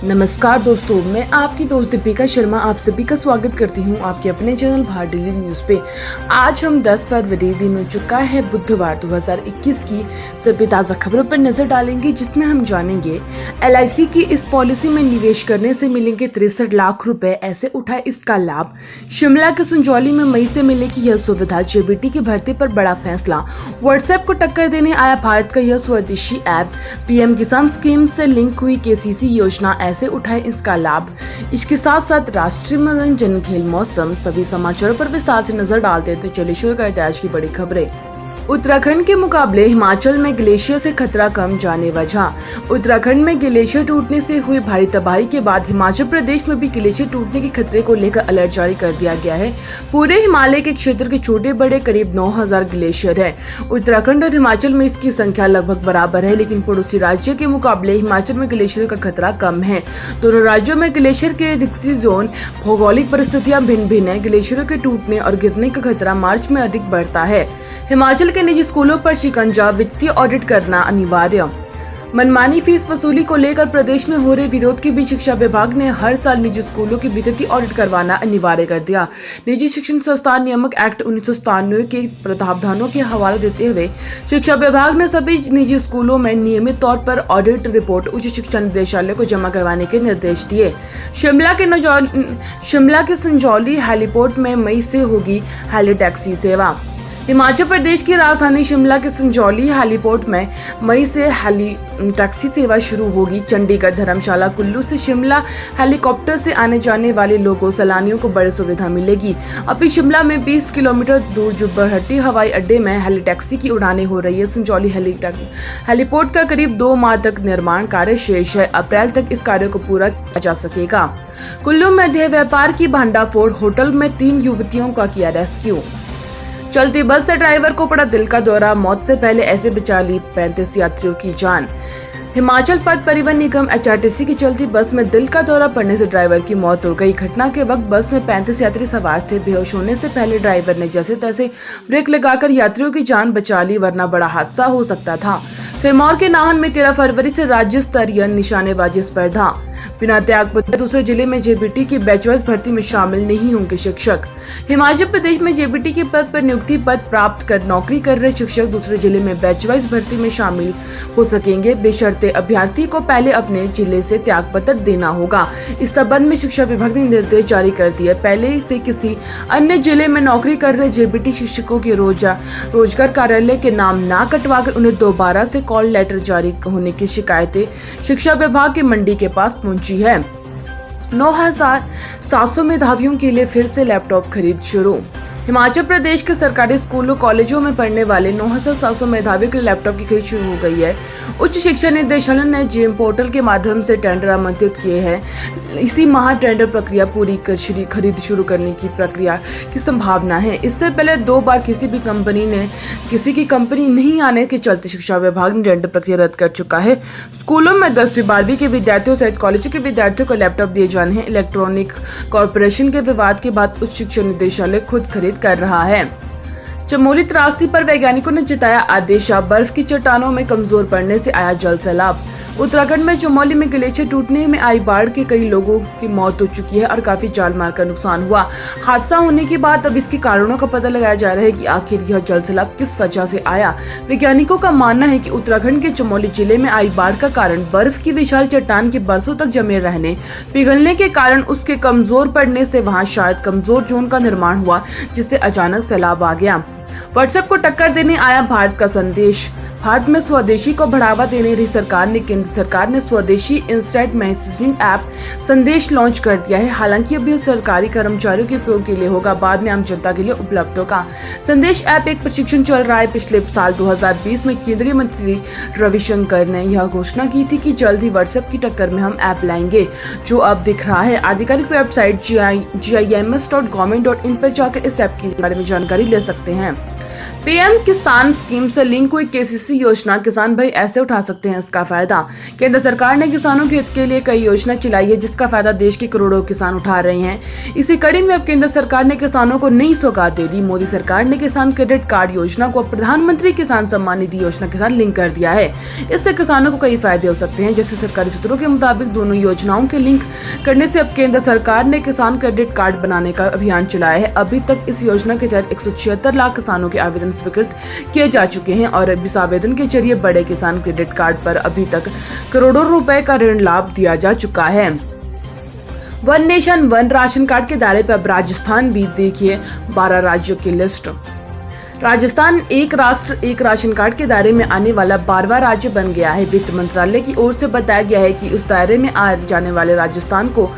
नमस्कार दोस्तों, मैं आपकी दोस्त दीपिका शर्मा आप सभी का स्वागत करती हूं आपके अपने चैनल भारत डेली न्यूज़ पे। आज हम 10 फरवरी दिन हो चुका है बुधवार 2021 की सभी ताज़ा खबरों पर नजर डालेंगे, जिसमें हम जानेंगे LIC की इस पॉलिसी में निवेश करने से मिलेंगे 63 लाख रुपए, ऐसे उठाए इसका लाभ। शिमला के संजौली में मई से मिलेगी यह सुविधा। JBT की भर्ती पर बड़ा फैसला। व्हाट्सएप को टक्कर देने आया भारत का यह स्वदेशी ऐप। PM किसान स्कीम से लिंक हुई KCC योजना, ऐसे उठाए इसका लाभ। इसके साथ साथ राष्ट्रीय मनोरंजन, खेल, मौसम, सभी समाचारों पर विस्तार से नजर डालते हैं। तो चलिए शुरू करते हैं आज की बड़ी खबरें। उत्तराखंड के मुकाबले हिमाचल में ग्लेशियर से खतरा कम, जाने वजह। उत्तराखंड में ग्लेशियर टूटने से हुई भारी तबाही के बाद हिमाचल प्रदेश में भी ग्लेशियर टूटने के खतरे को लेकर अलर्ट जारी कर दिया गया है। पूरे हिमालय के क्षेत्र के छोटे बड़े करीब 9000 ग्लेशियर है। उत्तराखंड और हिमाचल में इसकी संख्या लगभग बराबर है, लेकिन पड़ोसी राज्य के मुकाबले हिमाचल में ग्लेशियर का खतरा कम है। दोनों राज्यों में ग्लेशियर के रिक्सी जोन, भौगोलिक परिस्थितियां भिन्न भिन्न है। ग्लेशियरों के टूटने और गिरने का खतरा मार्च में अधिक बढ़ता है। हिमाचल के निजी स्कूलों पर शिकंजा, वित्तीय ऑडिट करना अनिवार्य। मनमानी फीस वसूली को लेकर प्रदेश में हो रहे विरोध के बीच शिक्षा विभाग ने हर साल निजी स्कूलों की वित्तीय ऑडिट करवाना अनिवार्य कर दिया। निजी शिक्षण संस्थान नियामक एक्ट 1997 के प्रावधानों के हवाला देते हुए शिक्षा विभाग ने सभी निजी स्कूलों में नियमित तौर पर ऑडिट रिपोर्ट उच्च शिक्षा निदेशालय को जमा करवाने के निर्देश दिए। शिमला के संजौली हेलीपोर्ट में मई से होगी हेली टैक्सी सेवा। हिमाचल प्रदेश की राजधानी शिमला के संजौली हेलीपोर्ट में मई से हेली टैक्सी सेवा शुरू होगी। चंडीगढ़, धर्मशाला, कुल्लू से शिमला हेलीकॉप्टर से आने जाने वाले लोगों, सैलानियों को बड़ी सुविधा मिलेगी। अभी शिमला में 20 किलोमीटर दूर जुब्बड़हट्टी हवाई अड्डे में हेली टैक्सी की उड़ानें हो रही है। संजौली हेलीपोर्ट का करीब 2 माह तक निर्माण कार्य शेष है। अप्रैल तक इस कार्य को पूरा किया जा सकेगा। कुल्लू में देह व्यापार की भांडाफोड़, होटल में 3 युवतियों का किया रेस्क्यू। चलती बस से ड्राइवर को पड़ा दिल का दौरा, मौत से पहले ऐसे बचा ली 35 यात्रियों की जान। हिमाचल पथ परिवहन निगम HRTC की चलती बस में दिल का दौरा पड़ने से ड्राइवर की मौत हो गई। घटना के वक्त बस में 35 यात्री सवार थे। बेहोश होने से पहले ड्राइवर ने जैसे तैसे ब्रेक लगाकर यात्रियों की जान बचा ली, वरना बड़ा हादसा हो सकता था। सिरमौर के नाहन में 13 फरवरी से राज्य स्तरीय निशानेबाजी स्पर्धा। बिना त्याग पत्र दूसरे जिले में JBT की बैचवाइज भर्ती में शामिल नहीं होंगे शिक्षक। हिमाचल प्रदेश में JBT के पद पर नियुक्ति पत्र प्राप्त कर नौकरी कर रहे शिक्षक दूसरे जिले में बैचवाइज भर्ती में शामिल हो सकेंगे, बेशर्ते अभ्यर्थी को पहले अपने जिले से त्याग पत्र देना होगा। इस संबंध में शिक्षा विभाग ने निर्देश जारी कर दिए। पहले से किसी अन्य जिले में नौकरी कर रहे JBT शिक्षकों के रोजगार कार्यालय के नाम न कटवाकर उन्हें दोबारा से कॉल लेटर जारी होने की शिकायतें शिक्षा विभाग के मंडी के पास पहुंची है। 9700 मेधावियों के लिए फिर से लैपटॉप खरीद शुरू। हिमाचल प्रदेश के सरकारी स्कूलों कॉलेजों में पढ़ने वाले 9700 मेधावियों के लिए लैपटॉप की खरीद शुरू हो गई है। उच्च शिक्षा निदेशालय ने JEM पोर्टल के माध्यम से टेंडर आमंत्रित किए हैं। इसी माह टेंडर प्रक्रिया पूरी कर खरीद शुरू करने की प्रक्रिया की संभावना है। इससे पहले 2 बार किसी की कंपनी नहीं आने के चलते शिक्षा विभाग ने टेंडर प्रक्रिया रद्द कर चुका है। स्कूलों में 10वीं 12वीं के विद्यार्थियों सहित कॉलेजों के विद्यार्थियों को लैपटॉप दिए जाने हैं। इलेक्ट्रॉनिक कॉर्पोरेशन के विवाद के बाद उच्च शिक्षा निदेशालय खुद खरीद कर रहा है। चमोली त्रासदी पर वैज्ञानिकों ने जताया आदेशा, बर्फ की चट्टानों में कमजोर पड़ने से आया जल सैलाब। उत्तराखंड में चमोली में ग्लेशियर टूटने में आई बाढ़ के कई लोगों की मौत हो चुकी है और काफी जान माल का नुकसान हुआ। हादसा होने के बाद अब इसके कारणों का पता लगाया जा रहा है कि आखिर यह जल सैलाब किस वजह से आया। वैज्ञानिकों का मानना है कि उत्तराखंड के चमोली जिले में आई बाढ़ का कारण बर्फ की विशाल चट्टान के बरसों तक जमे रहने, पिघलने के कारण उसके कमजोर पड़ने से वहां शायद कमजोर जोन का निर्माण हुआ, जिससे अचानक सैलाब आ गया। व्हाट्सएप को टक्कर देने आया भारत का संदेश। भारत में स्वदेशी को बढ़ावा देने रही सरकार ने केंद्र सरकार ने स्वदेशी इंस्टेंट मैसेजिंग ऐप संदेश लॉन्च कर दिया है। हालांकि अभी सरकारी कर्मचारियों के उपयोग के लिए होगा, बाद में आम जनता के लिए उपलब्ध होगा। संदेश ऐप एक प्रशिक्षण चल रहा है। पिछले साल 2020 में केंद्रीय मंत्री रविशंकर ने यह घोषणा की थी कि जल्द ही व्हाट्सएप की टक्कर में हम ऐप लाएंगे, जो अब दिख रहा है। आधिकारिक वेबसाइट gims.government.in पर जाकर इस ऐप के बारे में जानकारी ले सकते हैं। पीएम किसान स्कीम से लिंक हुई केसीसी योजना किसान भाई ऐसे उठा सकते हैं इसका फायदा। केंद्र सरकार ने किसानों के हित के लिए कई योजना चलाई है जिसका फायदा देश के करोड़ों किसान उठा रहे हैं। इसी कड़ी में अब केंद्र सरकार ने किसानों को नई सौगात दे दी। मोदी सरकार ने किसान क्रेडिट कार्ड योजना को प्रधानमंत्री किसान सम्मान निधि योजना के साथ लिंक कर दिया है। इससे किसानों को कई फायदे हो सकते हैं। जैसे सरकारी सूत्रों के मुताबिक दोनों योजनाओं के लिंक करने से अब केंद्र सरकार ने किसान क्रेडिट कार्ड बनाने का अभियान चलाया है। अभी तक इस योजना के तहत 176 लाख किसानों के आवेदन स्वीकृत किए जा चुके हैं और इस आवेदन के जरिए बड़े किसान क्रेडिट कार्ड पर अभी तक करोड़ों रुपए का ऋण लाभ दिया जा चुका है। One nation one ration card के दायरे पर अब राजस्थान भी, देखिए 12 राज्यों की लिस्ट। राजस्थान एक राष्ट्र एक राशन कार्ड के दायरे में आने वाला 12वां राज्य बन गया है। वित्त मंत्रालय की ओर से बताया गया है कि उस दायरे में आ जाने वाले राजस्थान को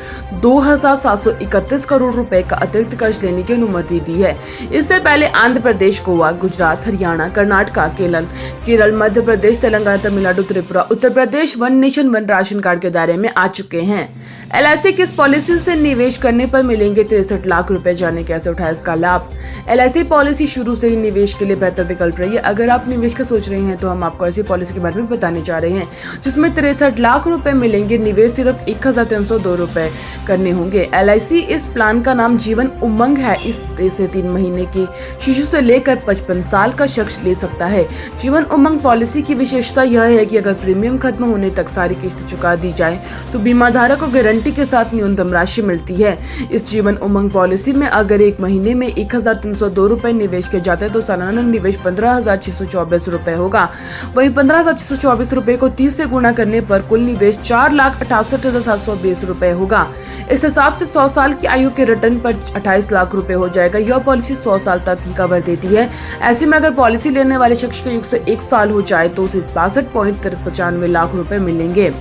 2,731 करोड़ रुपए का अतिरिक्त कर्ज लेने की अनुमति दी है। इससे पहले Andhra Pradesh, Goa, Gujarat, Haryana, Karnataka, Kerala, Madhya Pradesh, Telangana, Tamil Nadu, Tripura, Uttar Pradesh one nation one ration card के दायरे में आ चुके हैं। LIC की इस पॉलिसी से निवेश करने पर मिलेंगे 63 लाख रुपए। जाने कैसे उठाए इसका लाभ। LIC पॉलिसी शुरू से ही निवेश के लिए बेहतर विकल्प रही है। अगर आप निवेश का सोच रहे हैं तो हम आपको ऐसी पॉलिसी के बारे में बताने जा रहे हैं जिसमें 63 लाख रुपए मिलेंगे। निवेश सिर्फ 1,302 रुपए करने होंगे। LIC इस प्लान का नाम जीवन उमंग है। इसे 3 महीने के शिशु से लेकर 55 साल का शख्स ले सकता है। जीवन उमंग पॉलिसी की विशेषता यह है कि अगर प्रीमियम खत्म होने तक सारी किस्त चुका दी जाए तो बीमा धारक को गारंटी के साथ न्यूनतम राशि मिलती है। इस जीवन उमंग पॉलिसी में अगर एक महीने में 1,302 रुपए निवेश किए जाते हैं तो सालाना निवेश 15,624 रुपए होगा। वहीं 15,624 रुपए को 30 से गुणा करने पर कुल निवेश 4,68,720 रुपए होगा। इस हिसाब से 100 साल की आयु के रिटर्न पर 28 लाख रुपए हो जाएगा। यह पॉलिसी 100 साल तक की कवर देती है। ऐसे में अगर पॉलिसी लेने वाले शख्स के युग से 1 साल हो जाए तो उसे 62.95 लाख रुपए मिलेंगे।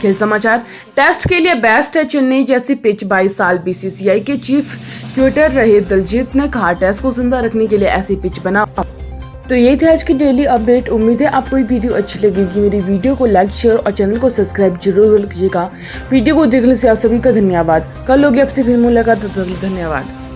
खेल समाचार। टेस्ट के लिए बेस्ट है चेन्नई जैसी पिच। 22 साल BCCI के चीफ क्यूरेटर रहे दिलजीत ने कहा, टेस्ट को जिंदा रखने के लिए ऐसी पिच बना। तो ये थे आज की डेली अपडेट। उम्मीद है आपको ये वीडियो अच्छी लगेगी। मेरी वीडियो को लाइक, शेयर और चैनल को सब्सक्राइब जरूर कीजिएगा। वीडियो को देखने से आप सभी का धन्यवाद। कल होगी आपसे फिर मुलाकात। धन्यवाद।